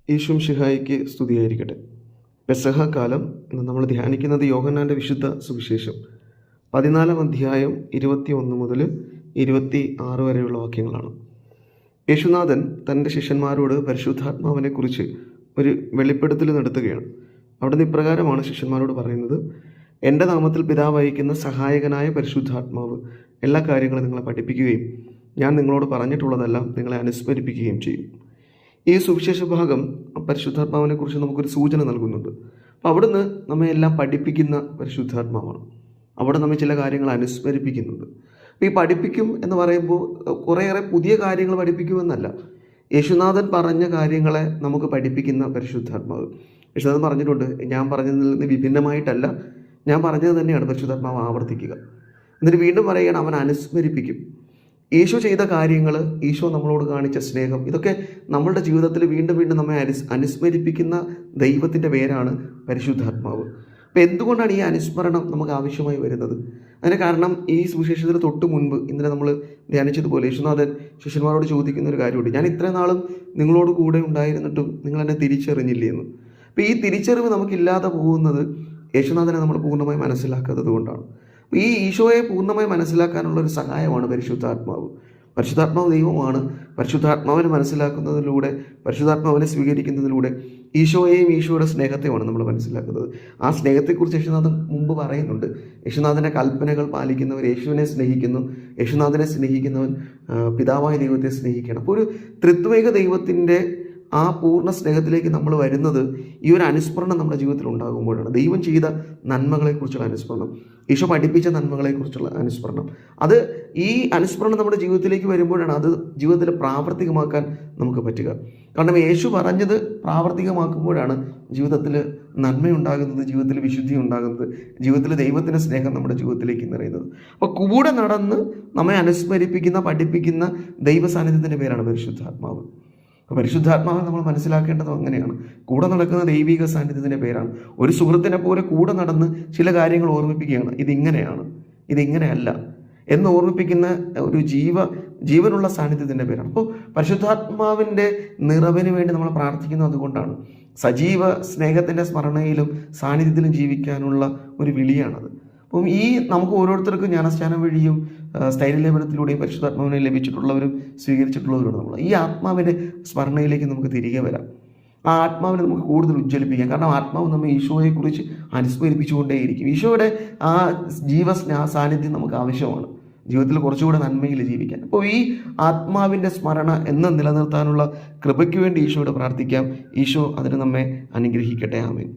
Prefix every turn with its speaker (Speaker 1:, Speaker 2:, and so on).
Speaker 1: ഈശോ മിശിഹായിക്ക് സ്തുതിയായിരിക്കട്ടെ. പെസഹ കാലം ഇന്ന് നമ്മൾ ധ്യാനിക്കുന്നത് യോഹന്നാൻ്റെ വിശുദ്ധ സുവിശേഷം 14 അധ്യായം 21 മുതൽ 26 വരെയുള്ള വാക്യങ്ങളാണ്. യേശുനാഥൻ തൻ്റെ ശിഷ്യന്മാരോട് പരിശുദ്ധാത്മാവിനെക്കുറിച്ച് ഒരു വെളിപ്പെടുത്തൽ നടത്തുകയാണ്. അവിടുന്ന് ഇപ്രകാരമാണ് ശിഷ്യന്മാരോട് പറയുന്നത്: എൻ്റെ നാമത്തിൽ പിതാവ് അയക്കുന്ന സഹായകനായ പരിശുദ്ധാത്മാവ് എല്ലാ കാര്യങ്ങളും നിങ്ങളെ പഠിപ്പിക്കുകയും ഞാൻ നിങ്ങളോട് പറഞ്ഞിട്ടുള്ളതെല്ലാം നിങ്ങളെ അനുസ്മരിപ്പിക്കുകയും ചെയ്യും. ഈ സുവിശേഷ ഭാഗം പരിശുദ്ധാത്മാവിനെ കുറിച്ച് നമുക്കൊരു സൂചന നൽകുന്നുണ്ട്. അപ്പോൾ അവിടുന്ന് നമ്മെ എല്ലാം പഠിപ്പിക്കുന്ന പരിശുദ്ധാത്മാവാണ്. അവിടെ നമ്മെ ചില കാര്യങ്ങൾ അനുസ്മരിപ്പിക്കുന്നുണ്ട്. അപ്പോൾ ഈ പഠിപ്പിക്കും എന്ന് പറയുമ്പോൾ കുറേയേറെ പുതിയ കാര്യങ്ങൾ പഠിപ്പിക്കുമെന്നല്ല, യേശുനാഥൻ പറഞ്ഞ കാര്യങ്ങളെ നമുക്ക് പഠിപ്പിക്കുന്ന പരിശുദ്ധാത്മാവ്. യേശുനാഥൻ പറഞ്ഞിട്ടുണ്ട്, ഞാൻ പറഞ്ഞതിൽ നിന്ന് വിഭിന്നമായിട്ടല്ല, ഞാൻ പറഞ്ഞത് തന്നെയാണ് പരിശുദ്ധാത്മാവ് ആവർത്തിക്കുക. എന്നിട്ട് വീണ്ടും പറയുകയാണ്, അവൻ അനുസ്മരിപ്പിക്കും. ഈശോ ചെയ്ത കാര്യങ്ങൾ, ഈശോ നമ്മളോട് കാണിച്ച സ്നേഹം, ഇതൊക്കെ നമ്മളുടെ ജീവിതത്തിൽ വീണ്ടും വീണ്ടും നമ്മെ അനുസ്മരിപ്പിക്കുന്ന ദൈവത്തിൻ്റെ പേരാണ് പരിശുദ്ധാത്മാവ്. അപ്പോൾ എന്തുകൊണ്ടാണ് ഈ അനുസ്മരണം നമുക്ക് ആവശ്യമായി വരുന്നത്? അതിന് കാരണം ഈ സുവിശേഷത്തിന് തൊട്ട് മുൻപ് ഇന്നലെ നമ്മൾ ധ്യാനിച്ചതുപോലെ യേശുനാഥൻ ശിഷ്യന്മാരോട് ചോദിക്കുന്ന ഒരു കാര്യമുണ്ട്: ഞാൻ ഇത്രയും നാളും നിങ്ങളോട് കൂടെ ഉണ്ടായിരുന്നിട്ടും നിങ്ങൾ എന്നെ തിരിച്ചറിഞ്ഞില്ലേ എന്ന്. അപ്പോൾ ഈ തിരിച്ചറിവ് നമുക്കില്ലാതെ പോകുന്നത് യേശുനാഥനെ നമ്മൾ പൂർണ്ണമായി മനസ്സിലാക്കാത്തത് കൊണ്ടാണ്. ഈ ഈശോയെ പൂർണ്ണമായി മനസ്സിലാക്കാനുള്ള ഒരു സഹായമാണ് പരിശുദ്ധാത്മാവ്. പരിശുദ്ധാത്മാവ് ദൈവമാണ്. പരിശുദ്ധാത്മാവിനെ മനസ്സിലാക്കുന്നതിലൂടെ, പരിശുദ്ധാത്മാവിനെ സ്വീകരിക്കുന്നതിലൂടെ ഈശോയെയും ഈശോയുടെ സ്നേഹത്തെയുമാണ് നമ്മൾ മനസ്സിലാക്കുന്നത്. ആ സ്നേഹത്തെക്കുറിച്ച് യേശുനാഥൻ മുമ്പ് പറയുന്നുണ്ട്. യേശുനാഥൻ്റെ കൽപ്പനകൾ പാലിക്കുന്നവർ യേശുവിനെ സ്നേഹിക്കുന്നു, യേശുനാഥനെ സ്നേഹിക്കുന്നവൻ പിതാവായ ദൈവത്തെ സ്നേഹിക്കണം. അപ്പോൾ ഒരു ത്രിത്വൈക ദൈവത്തിൻ്റെ ആ പൂർണ്ണ സ്നേഹത്തിലേക്ക് നമ്മൾ വരുന്നത് ഈ ഒരു അനുസ്മരണം നമ്മുടെ ജീവിതത്തിൽ ഉണ്ടാകുമ്പോഴാണ്. ദൈവം ചെയ്ത നന്മകളെക്കുറിച്ചുള്ള അനുസ്മരണം, ഈശോ പഠിപ്പിച്ച നന്മകളെക്കുറിച്ചുള്ള അനുസ്മരണം, അത് ഈ അനുസ്മരണം നമ്മുടെ ജീവിതത്തിലേക്ക് വരുമ്പോഴാണ് അത് ജീവിതത്തിൽ പ്രാവർത്തികമാക്കാൻ നമുക്ക് പറ്റുക. കാരണം യേശു പറഞ്ഞത് പ്രാവർത്തികമാക്കുമ്പോഴാണ് ജീവിതത്തിൽ നന്മയുണ്ടാകുന്നത്, ജീവിതത്തിൽ വിശുദ്ധി ഉണ്ടാകുന്നത്, ജീവിതത്തിൽ ദൈവത്തിൻ്റെ സ്നേഹം നമ്മുടെ ജീവിതത്തിലേക്ക് നിറയുന്നത്. അപ്പോൾ കൂടെ നടന്ന് നമ്മെ അനുസ്മരിപ്പിക്കുന്ന, പഠിപ്പിക്കുന്ന ദൈവ സാന്നിധ്യത്തിൻ്റെ പേരാണ് പരിശുദ്ധാത്മാവ്. പരിശുദ്ധാത്മാവ് നമ്മൾ മനസ്സിലാക്കേണ്ടത് അങ്ങനെയാണ്. കൂടെ നടക്കുന്ന ദൈവിക സാന്നിധ്യത്തിൻ്റെ പേരാണ്. ഒരു സുഹൃത്തിനെ പോലെ കൂടെ നടന്ന് ചില കാര്യങ്ങൾ ഓർമ്മിപ്പിക്കുകയാണ്: ഇതിങ്ങനെയാണ്, ഇതിങ്ങനെയല്ല എന്ന് ഓർമ്മിപ്പിക്കുന്ന ഒരു ജീവനുള്ള സാന്നിധ്യത്തിൻ്റെ പേരാണ്. അപ്പോൾ പരിശുദ്ധാത്മാവിൻ്റെ നിറവിന് വേണ്ടി നമ്മൾ പ്രാർത്ഥിക്കുന്നത് അതുകൊണ്ടാണ്. സജീവ സ്നേഹത്തിൻ്റെ സ്മരണയിലും സാന്നിധ്യത്തിലും ജീവിക്കാനുള്ള ഒരു വിളിയാണത്. അപ്പം ഈ നമുക്ക് ഓരോരുത്തർക്കും ജ്ഞാനസ്നാനം വഴിയും സ്ഥൈര്യലേപനത്തിലൂടെയും പരിശുദ്ധാത്മാവിനെ ലഭിച്ചിട്ടുള്ളവരും സ്വീകരിച്ചിട്ടുള്ളവരുമാണ്. നമ്മൾ ഈ ആത്മാവിൻ്റെ സ്മരണയിലേക്ക് നമുക്ക് തിരികെ വരാം. ആ ആത്മാവിനെ നമുക്ക് കൂടുതൽ ഉജ്ജ്വലിപ്പിക്കാം. കാരണം ആത്മാവ് നമ്മെ ഈശോയെക്കുറിച്ച് അനുസ്മരിപ്പിച്ചുകൊണ്ടേയിരിക്കും. ഈശോയുടെ ആ സാന്നിധ്യം നമുക്ക് ആവശ്യമാണ് ജീവിതത്തിൽ കുറച്ചുകൂടെ നന്മയിൽ ജീവിക്കാൻ. അപ്പോൾ ഈ ആത്മാവിൻ്റെ സ്മരണ എന്നും നിലനിർത്താനുള്ള കൃപയ്ക്ക് വേണ്ടി ഈശോയോട് പ്രാർത്ഥിക്കാം. ഈശോ അതിന് നമ്മെ അനുഗ്രഹിക്കട്ടെ. ആമേൻ.